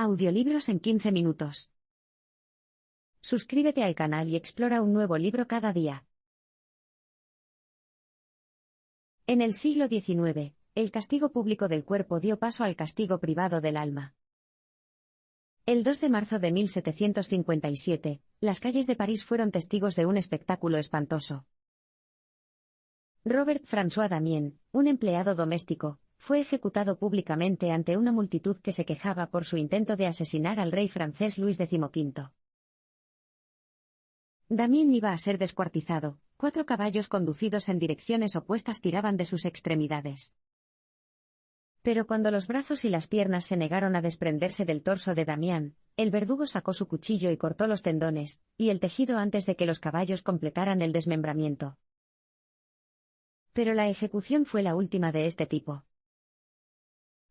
Audiolibros en 15 minutos. Suscríbete al canal y explora un nuevo libro cada día. En el siglo XIX, el castigo público del cuerpo dio paso al castigo privado del alma. El 2 de marzo de 1757, las calles de París fueron testigos de un espectáculo espantoso. Robert François Damiens, un empleado doméstico, fue ejecutado públicamente ante una multitud que se quejaba por su intento de asesinar al rey francés Luis XV. Damiens iba a ser descuartizado, 4 caballos conducidos en direcciones opuestas tiraban de sus extremidades. Pero cuando los brazos y las piernas se negaron a desprenderse del torso de Damiens, el verdugo sacó su cuchillo y cortó los tendones y el tejido antes de que los caballos completaran el desmembramiento. Pero la ejecución fue la última de este tipo.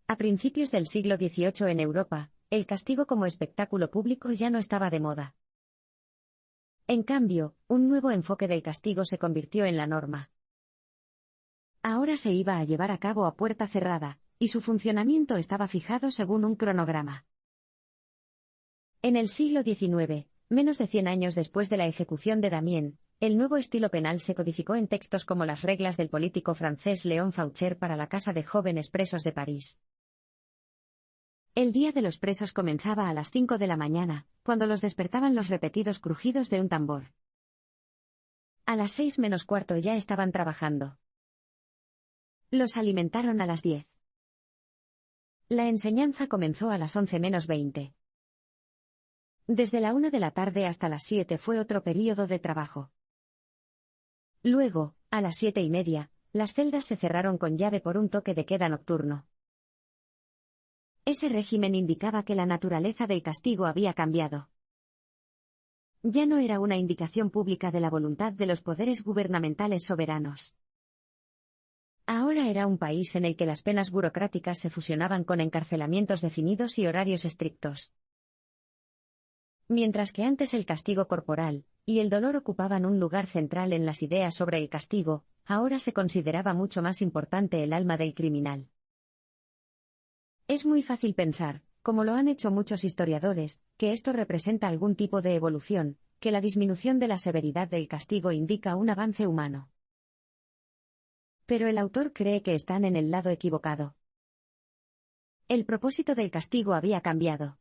A principios del siglo XVIII en Europa, el castigo como espectáculo público ya no estaba de moda. En cambio, un nuevo enfoque del castigo se convirtió en la norma. Ahora se iba a llevar a cabo a puerta cerrada, y su funcionamiento estaba fijado según un cronograma. En el siglo XIX, menos de 100 años después de la ejecución de Damiens, el nuevo estilo penal se codificó en textos como las reglas del político francés Léon Faucher para la Casa de Jóvenes Presos de París. El día de los presos comenzaba a las 5 de la mañana, cuando los despertaban los repetidos crujidos de un tambor. A las 6 menos cuarto ya estaban trabajando. Los alimentaron a las 10. La enseñanza comenzó a las 11 menos 20. Desde la 1 de la tarde hasta las 7 fue otro período de trabajo. Luego, a las 7:30, las celdas se cerraron con llave por un toque de queda nocturno. Ese régimen indicaba que la naturaleza del castigo había cambiado. Ya no era una indicación pública de la voluntad de los poderes gubernamentales soberanos. Ahora era un país en el que las penas burocráticas se fusionaban con encarcelamientos definidos y horarios estrictos. Mientras que antes el castigo corporal y el dolor ocupaban un lugar central en las ideas sobre el castigo, ahora se consideraba mucho más importante el alma del criminal. Es muy fácil pensar, como lo han hecho muchos historiadores, que esto representa algún tipo de evolución, que la disminución de la severidad del castigo indica un avance humano. Pero el autor cree que están en el lado equivocado. El propósito del castigo había cambiado.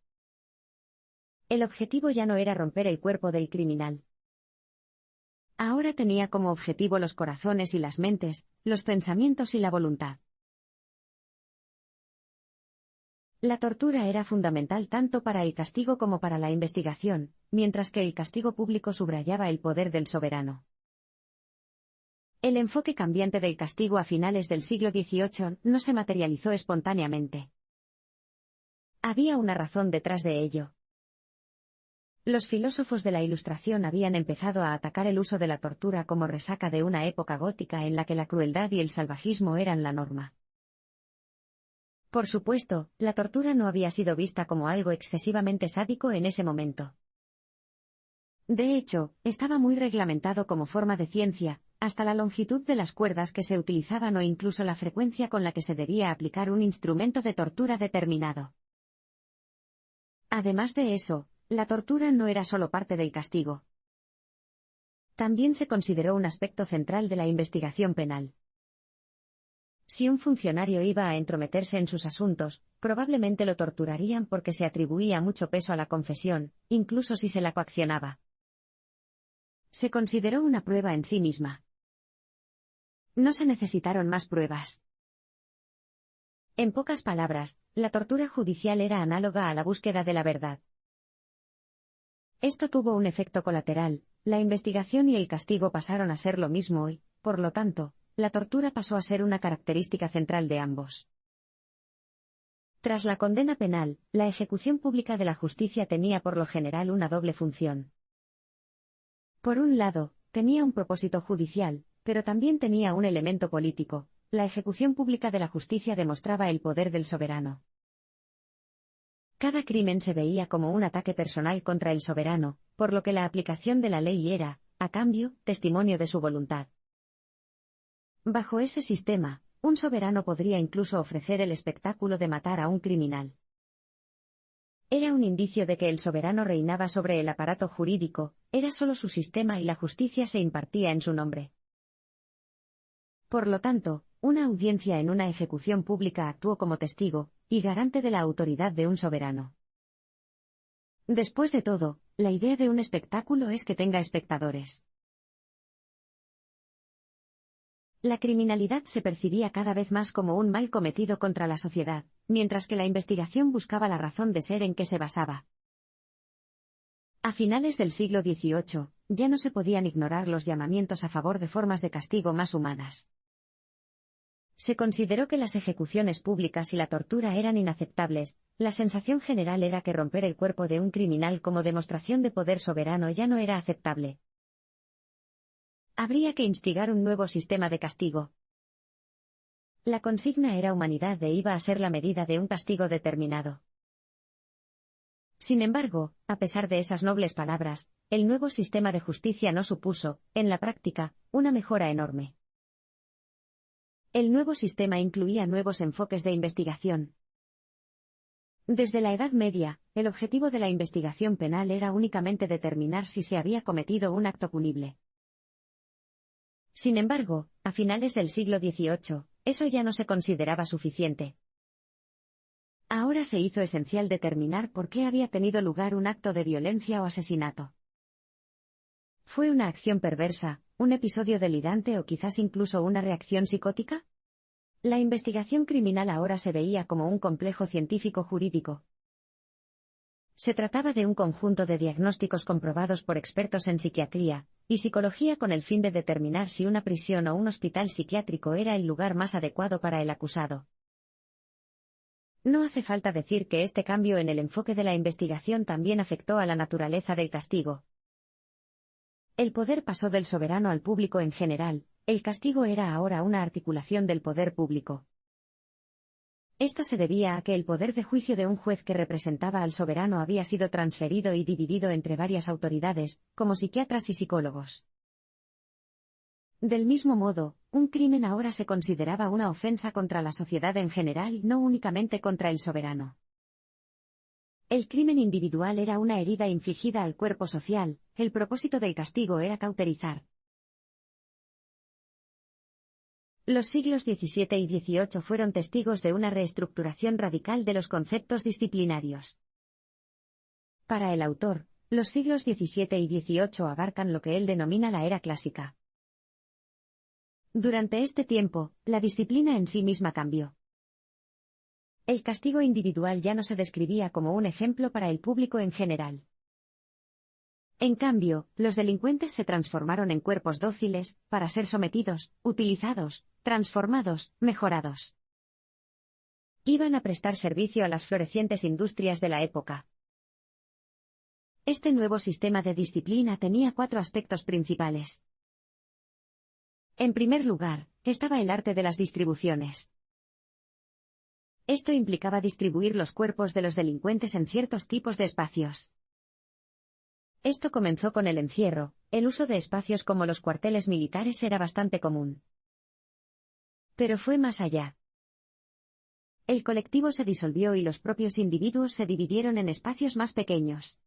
El objetivo ya no era romper el cuerpo del criminal. Ahora tenía como objetivo los corazones y las mentes, los pensamientos y la voluntad. La tortura era fundamental tanto para el castigo como para la investigación, mientras que el castigo público subrayaba el poder del soberano. El enfoque cambiante del castigo a finales del siglo XVIII no se materializó espontáneamente. Había una razón detrás de ello. Los filósofos de la Ilustración habían empezado a atacar el uso de la tortura como resaca de una época gótica en la que la crueldad y el salvajismo eran la norma. Por supuesto, la tortura no había sido vista como algo excesivamente sádico en ese momento. De hecho, estaba muy reglamentado como forma de ciencia, hasta la longitud de las cuerdas que se utilizaban o incluso la frecuencia con la que se debía aplicar un instrumento de tortura determinado. Además de eso, la tortura no era solo parte del castigo. También se consideró un aspecto central de la investigación penal. Si un funcionario iba a entrometerse en sus asuntos, probablemente lo torturarían porque se atribuía mucho peso a la confesión, incluso si se la coaccionaba. Se consideró una prueba en sí misma. No se necesitaron más pruebas. En pocas palabras, la tortura judicial era análoga a la búsqueda de la verdad. Esto tuvo un efecto colateral, la investigación y el castigo pasaron a ser lo mismo y, por lo tanto, la tortura pasó a ser una característica central de ambos. Tras la condena penal, la ejecución pública de la justicia tenía por lo general una doble función. Por un lado, tenía un propósito judicial, pero también tenía un elemento político. La ejecución pública de la justicia demostraba el poder del soberano. Cada crimen se veía como un ataque personal contra el soberano, por lo que la aplicación de la ley era, a cambio, testimonio de su voluntad. Bajo ese sistema, un soberano podría incluso ofrecer el espectáculo de matar a un criminal. Era un indicio de que el soberano reinaba sobre el aparato jurídico, era solo su sistema y la justicia se impartía en su nombre. Por lo tanto, una audiencia en una ejecución pública actuó como testigo y garante de la autoridad de un soberano. Después de todo, la idea de un espectáculo es que tenga espectadores. La criminalidad se percibía cada vez más como un mal cometido contra la sociedad, mientras que la investigación buscaba la razón de ser en que se basaba. A finales del siglo XVIII, ya no se podían ignorar los llamamientos a favor de formas de castigo más humanas. Se consideró que las ejecuciones públicas y la tortura eran inaceptables. La sensación general era que romper el cuerpo de un criminal como demostración de poder soberano ya no era aceptable. Habría que instigar un nuevo sistema de castigo. La consigna era humanidad e iba a ser la medida de un castigo determinado. Sin embargo, a pesar de esas nobles palabras, el nuevo sistema de justicia no supuso, en la práctica, una mejora enorme. El nuevo sistema incluía nuevos enfoques de investigación. Desde la Edad Media, el objetivo de la investigación penal era únicamente determinar si se había cometido un acto punible. Sin embargo, a finales del siglo XVIII, eso ya no se consideraba suficiente. Ahora se hizo esencial determinar por qué había tenido lugar un acto de violencia o asesinato. ¿Fue una acción perversa, un episodio delirante o quizás incluso una reacción psicótica? La investigación criminal ahora se veía como un complejo científico-jurídico. Se trataba de un conjunto de diagnósticos comprobados por expertos en psiquiatría y psicología con el fin de determinar si una prisión o un hospital psiquiátrico era el lugar más adecuado para el acusado. No hace falta decir que este cambio en el enfoque de la investigación también afectó a la naturaleza del castigo. El poder pasó del soberano al público en general, el castigo era ahora una articulación del poder público. Esto se debía a que el poder de juicio de un juez que representaba al soberano había sido transferido y dividido entre varias autoridades, como psiquiatras y psicólogos. Del mismo modo, un crimen ahora se consideraba una ofensa contra la sociedad en general, no únicamente contra el soberano. El crimen individual era una herida infligida al cuerpo social, el propósito del castigo era cauterizar. Los siglos XVII y XVIII fueron testigos de una reestructuración radical de los conceptos disciplinarios. Para el autor, los siglos XVII y XVIII abarcan lo que él denomina la era clásica. Durante este tiempo, la disciplina en sí misma cambió. El castigo individual ya no se describía como un ejemplo para el público en general. En cambio, los delincuentes se transformaron en cuerpos dóciles, para ser sometidos, utilizados, transformados, mejorados. Iban a prestar servicio a las florecientes industrias de la época. Este nuevo sistema de disciplina tenía 4 aspectos principales. En primer lugar, estaba el arte de las distribuciones. Esto implicaba distribuir los cuerpos de los delincuentes en ciertos tipos de espacios. Esto comenzó con el encierro, el uso de espacios como los cuarteles militares era bastante común. Pero fue más allá. El colectivo se disolvió y los propios individuos se dividieron en espacios más pequeños.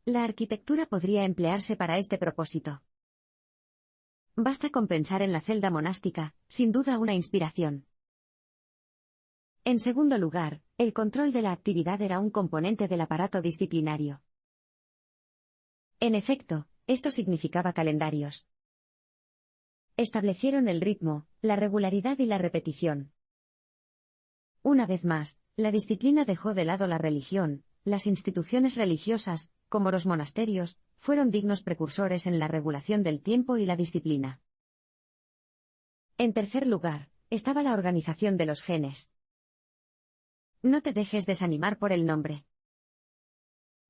La arquitectura podría emplearse para este propósito. Basta con pensar en la celda monástica, sin duda una inspiración. En segundo lugar, el control de la actividad era un componente del aparato disciplinario. En efecto, esto significaba calendarios. Establecieron el ritmo, la regularidad y la repetición. Una vez más, la disciplina dejó de lado la religión. Las instituciones religiosas, como los monasterios, fueron dignos precursores en la regulación del tiempo y la disciplina. En tercer lugar, estaba la organización de los genes. No te dejes desanimar por el nombre.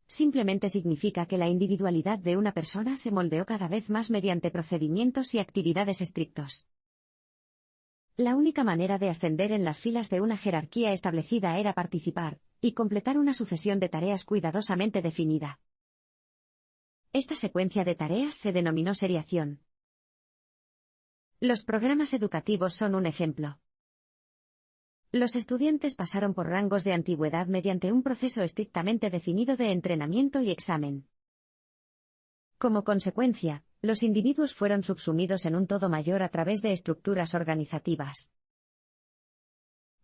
Simplemente significa que la individualidad de una persona se moldeó cada vez más mediante procedimientos y actividades estrictos. La única manera de ascender en las filas de una jerarquía establecida era participar y completar una sucesión de tareas cuidadosamente definida. Esta secuencia de tareas se denominó seriación. Los programas educativos son un ejemplo. Los estudiantes pasaron por rangos de antigüedad mediante un proceso estrictamente definido de entrenamiento y examen. Como consecuencia, los individuos fueron subsumidos en un todo mayor a través de estructuras organizativas.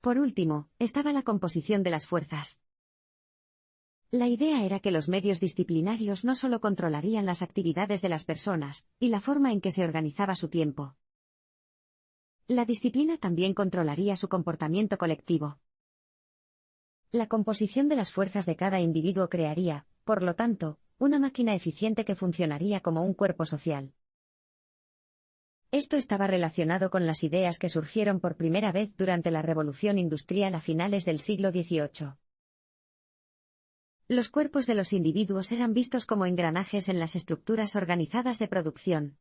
Por último, estaba la composición de las fuerzas. La idea era que los medios disciplinarios no solo controlarían las actividades de las personas y la forma en que se organizaba su tiempo. La disciplina también controlaría su comportamiento colectivo. La composición de las fuerzas de cada individuo crearía, por lo tanto, una máquina eficiente que funcionaría como un cuerpo social. Esto estaba relacionado con las ideas que surgieron por primera vez durante la Revolución Industrial a finales del siglo XVIII. Los cuerpos de los individuos eran vistos como engranajes en las estructuras organizadas de producción.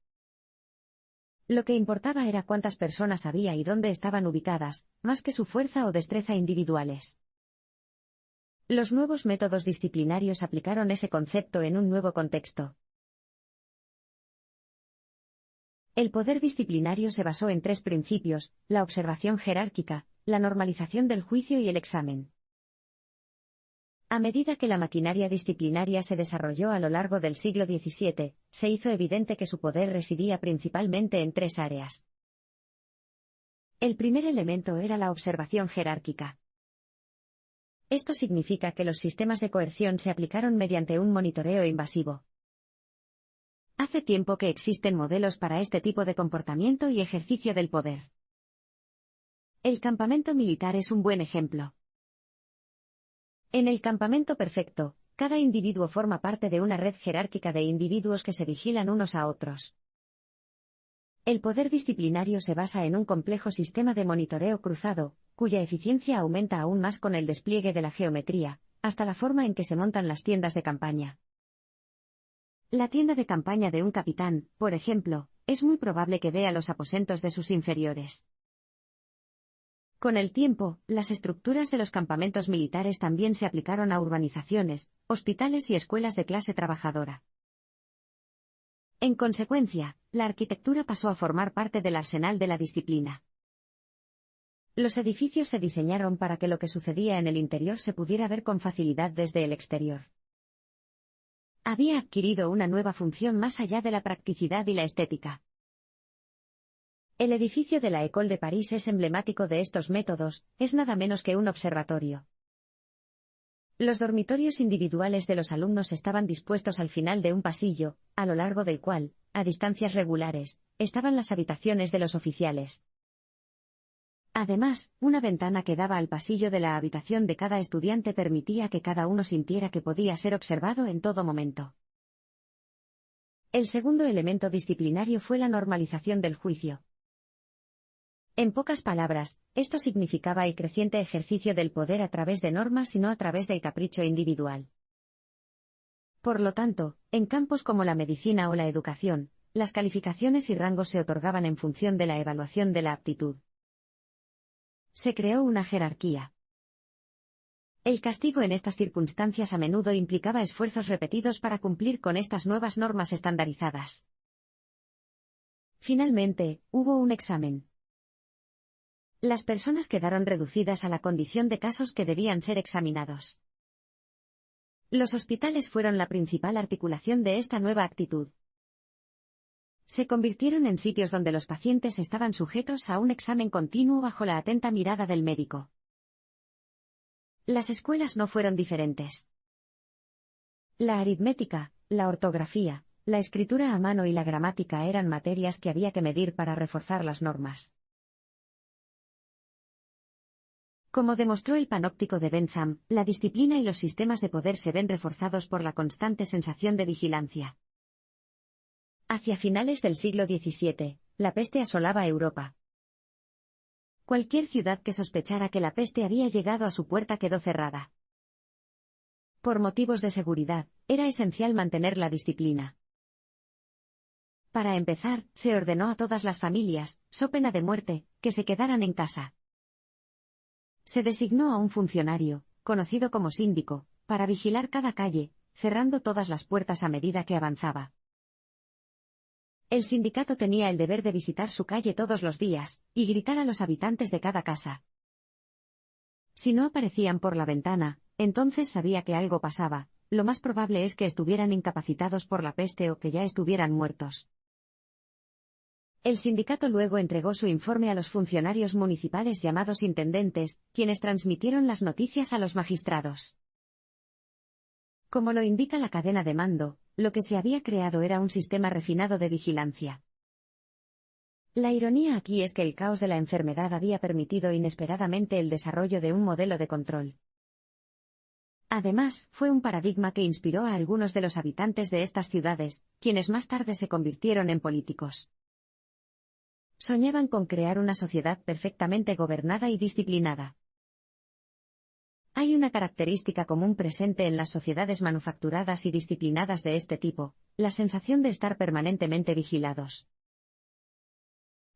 Lo que importaba era cuántas personas había y dónde estaban ubicadas, más que su fuerza o destreza individuales. Los nuevos métodos disciplinarios aplicaron ese concepto en un nuevo contexto. El poder disciplinario se basó en tres principios: la observación jerárquica, la normalización del juicio y el examen. A medida que la maquinaria disciplinaria se desarrolló a lo largo del siglo XVII, se hizo evidente que su poder residía principalmente en tres áreas. El primer elemento era la observación jerárquica. Esto significa que los sistemas de coerción se aplicaron mediante un monitoreo invasivo. Hace tiempo que existen modelos para este tipo de comportamiento y ejercicio del poder. El campamento militar es un buen ejemplo. En el campamento perfecto, cada individuo forma parte de una red jerárquica de individuos que se vigilan unos a otros. El poder disciplinario se basa en un complejo sistema de monitoreo cruzado, cuya eficiencia aumenta aún más con el despliegue de la geometría, hasta la forma en que se montan las tiendas de campaña. La tienda de campaña de un capitán, por ejemplo, es muy probable que vea los aposentos de sus inferiores. Con el tiempo, las estructuras de los campamentos militares también se aplicaron a urbanizaciones, hospitales y escuelas de clase trabajadora. En consecuencia, la arquitectura pasó a formar parte del arsenal de la disciplina. Los edificios se diseñaron para que lo que sucedía en el interior se pudiera ver con facilidad desde el exterior. Había adquirido una nueva función más allá de la practicidad y la estética. El edificio de la École de París es emblemático de estos métodos, es nada menos que un observatorio. Los dormitorios individuales de los alumnos estaban dispuestos al final de un pasillo, a lo largo del cual, a distancias regulares, estaban las habitaciones de los oficiales. Además, una ventana que daba al pasillo de la habitación de cada estudiante permitía que cada uno sintiera que podía ser observado en todo momento. El segundo elemento disciplinario fue la normalización del juicio. En pocas palabras, esto significaba el creciente ejercicio del poder a través de normas y no a través del capricho individual. Por lo tanto, en campos como la medicina o la educación, las calificaciones y rangos se otorgaban en función de la evaluación de la aptitud. Se creó una jerarquía. El castigo en estas circunstancias a menudo implicaba esfuerzos repetidos para cumplir con estas nuevas normas estandarizadas. Finalmente, hubo un examen. Las personas quedaron reducidas a la condición de casos que debían ser examinados. Los hospitales fueron la principal articulación de esta nueva actitud. Se convirtieron en sitios donde los pacientes estaban sujetos a un examen continuo bajo la atenta mirada del médico. Las escuelas no fueron diferentes. La aritmética, la ortografía, la escritura a mano y la gramática eran materias que había que medir para reforzar las normas. Como demostró el panóptico de Bentham, la disciplina y los sistemas de poder se ven reforzados por la constante sensación de vigilancia. Hacia finales del siglo XVII, la peste asolaba Europa. Cualquier ciudad que sospechara que la peste había llegado a su puerta quedó cerrada. Por motivos de seguridad, era esencial mantener la disciplina. Para empezar, se ordenó a todas las familias, so pena de muerte, que se quedaran en casa. Se designó a un funcionario, conocido como síndico, para vigilar cada calle, cerrando todas las puertas a medida que avanzaba. El sindicato tenía el deber de visitar su calle todos los días, y gritar a los habitantes de cada casa. Si no aparecían por la ventana, entonces sabía que algo pasaba. Lo más probable es que estuvieran incapacitados por la peste o que ya estuvieran muertos. El sindicato luego entregó su informe a los funcionarios municipales llamados intendentes, quienes transmitieron las noticias a los magistrados. Como lo indica la cadena de mando, lo que se había creado era un sistema refinado de vigilancia. La ironía aquí es que el caos de la enfermedad había permitido inesperadamente el desarrollo de un modelo de control. Además, fue un paradigma que inspiró a algunos de los habitantes de estas ciudades, quienes más tarde se convirtieron en políticos. Soñaban con crear una sociedad perfectamente gobernada y disciplinada. Hay una característica común presente en las sociedades manufacturadas y disciplinadas de este tipo, la sensación de estar permanentemente vigilados.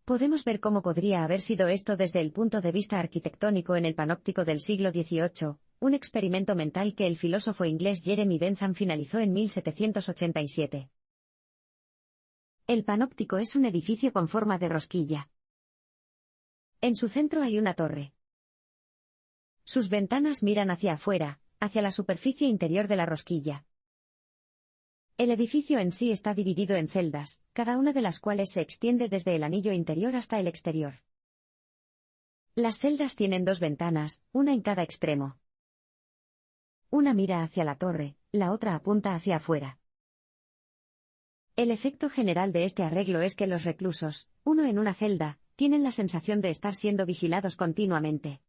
Podemos ver cómo podría haber sido esto desde el punto de vista arquitectónico en el panóptico del siglo XVIII, un experimento mental que el filósofo inglés Jeremy Bentham finalizó en 1787. El panóptico es un edificio con forma de rosquilla. En su centro hay una torre. Sus ventanas miran hacia afuera, hacia la superficie interior de la rosquilla. El edificio en sí está dividido en celdas, cada una de las cuales se extiende desde el anillo interior hasta el exterior. Las celdas tienen dos ventanas, una en cada extremo. Una mira hacia la torre, la otra apunta hacia afuera. El efecto general de este arreglo es que los reclusos, uno en una celda, tienen la sensación de estar siendo vigilados continuamente.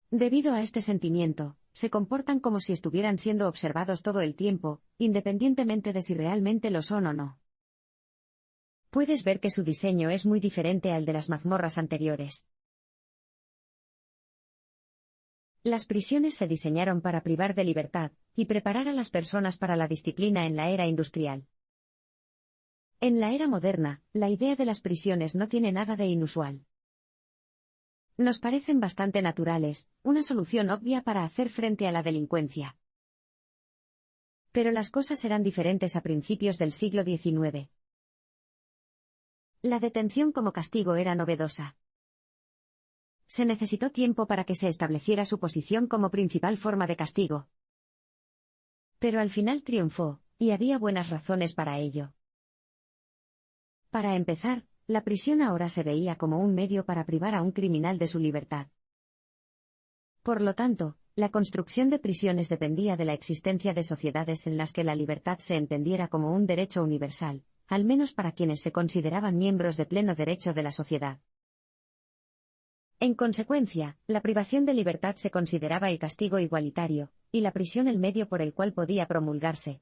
Debido a este sentimiento, se comportan como si estuvieran siendo observados todo el tiempo, independientemente de si realmente lo son o no. Puedes ver que su diseño es muy diferente al de las mazmorras anteriores. Las prisiones se diseñaron para privar de libertad y preparar a las personas para la disciplina en la era industrial. En la era moderna, la idea de las prisiones no tiene nada de inusual. Nos parecen bastante naturales, una solución obvia para hacer frente a la delincuencia. Pero las cosas eran diferentes a principios del siglo XIX. La detención como castigo era novedosa. Se necesitó tiempo para que se estableciera su posición como principal forma de castigo. Pero al final triunfó, y había buenas razones para ello. Para empezar, la prisión ahora se veía como un medio para privar a un criminal de su libertad. Por lo tanto, la construcción de prisiones dependía de la existencia de sociedades en las que la libertad se entendiera como un derecho universal, al menos para quienes se consideraban miembros de pleno derecho de la sociedad. En consecuencia, la privación de libertad se consideraba el castigo igualitario, y la prisión el medio por el cual podía promulgarse.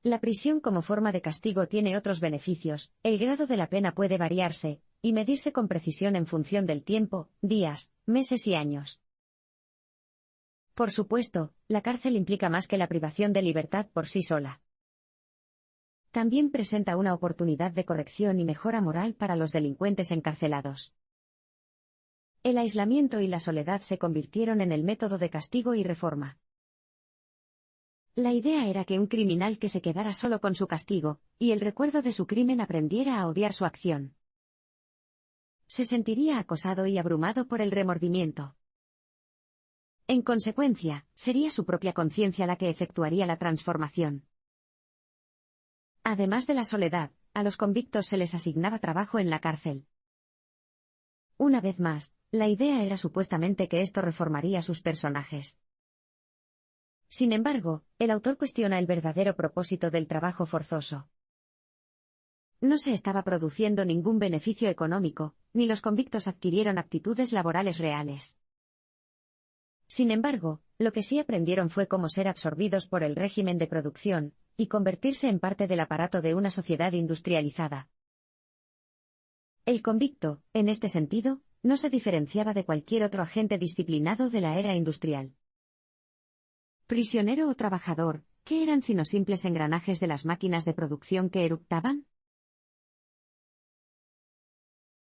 La prisión como forma de castigo tiene otros beneficios, el grado de la pena puede variarse, y medirse con precisión en función del tiempo, días, meses y años. Por supuesto, la cárcel implica más que la privación de libertad por sí sola. También presenta una oportunidad de corrección y mejora moral para los delincuentes encarcelados. El aislamiento y la soledad se convirtieron en el método de castigo y reforma. La idea era que un criminal que se quedara solo con su castigo, y el recuerdo de su crimen aprendiera a odiar su acción. Se sentiría acosado y abrumado por el remordimiento. En consecuencia, sería su propia conciencia la que efectuaría la transformación. Además de la soledad, a los convictos se les asignaba trabajo en la cárcel. Una vez más, la idea era supuestamente que esto reformaría sus personajes. Sin embargo, el autor cuestiona el verdadero propósito del trabajo forzoso. No se estaba produciendo ningún beneficio económico, ni los convictos adquirieron aptitudes laborales reales. Sin embargo, lo que sí aprendieron fue cómo ser absorbidos por el régimen de producción, y convertirse en parte del aparato de una sociedad industrializada. El convicto, en este sentido, no se diferenciaba de cualquier otro agente disciplinado de la era industrial. Prisionero o trabajador, ¿qué eran sino simples engranajes de las máquinas de producción que eructaban?